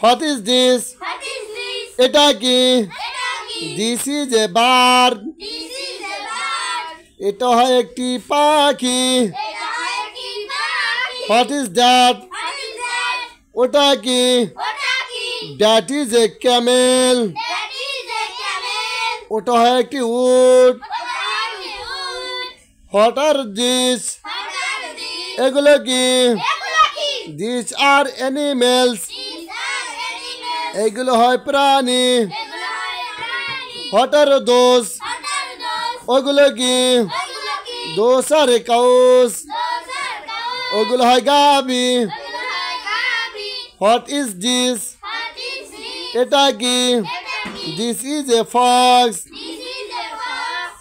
What is this? এটা কি? This is a bird. এটা হয় একটি পাখি। What is that? ওটা কি? That is a camel. ওটা হয় একটি উট। What are these? এগুলো কি? These are animals. এগুলো হয় প্রাণী। What are those? ওগুলো কি? Those are cows. ওগুলো হয় গাভী। What is this? এটা কি? This is a fox.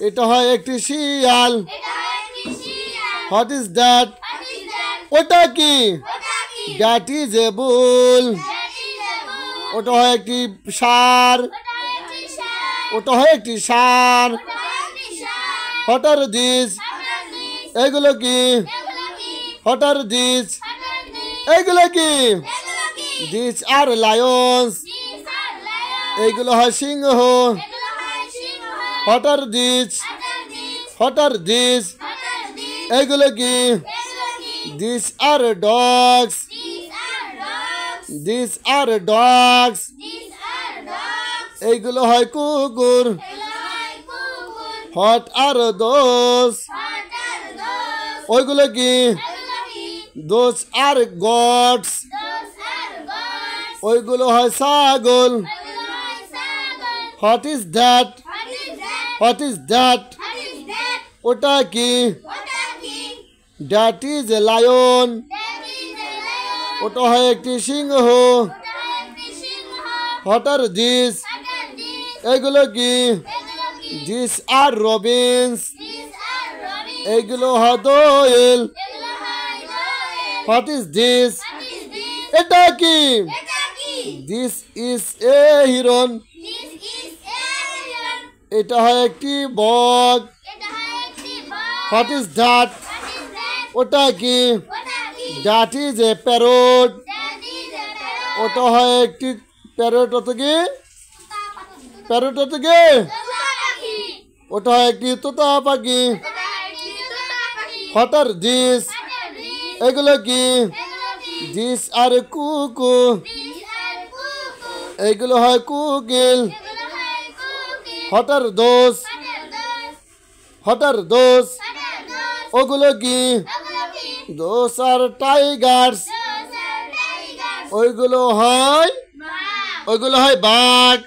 এটা হয় একটি শিয়াল। What is that? ওটা কি? That is a bull. ওটা হয় একটি ষাঁড়। ওটা হয় একটি ষাঁড়। What are these? এগুলো কি? What are these? এগুলো কি? These are lions. এগুলো হয় সিংহ। What are these? What are these? এগুলো কি? These are dogs. These are dogs. এইগুলো হয় কুকুর। What are those? ওইগুলো কি? Those are goats. ওইগুলো হয় ছাগল। What is that? What is that? ওটা কি? That is a lion. ওটা হয় একটি সিংহ। What are these? এগুলো কি? These are robins. এগুলো হয় দোয়েল। What is this? এটা কি? This is a heron. এটা হয় একটি বক। What is that? ওটা কি? That is a parrot. ওটা হয় একটি প্যারট। ওটা কি? প্যারট ওটা কি? ওটা হয় একটি তোতা পাখি। What are these? এগুলো কি? These are কুকু। এগুলো হয় কোকিল। What are those? What are those? ওগুলো কি? Those are tigers. ওইগুলো হয় বাঘ।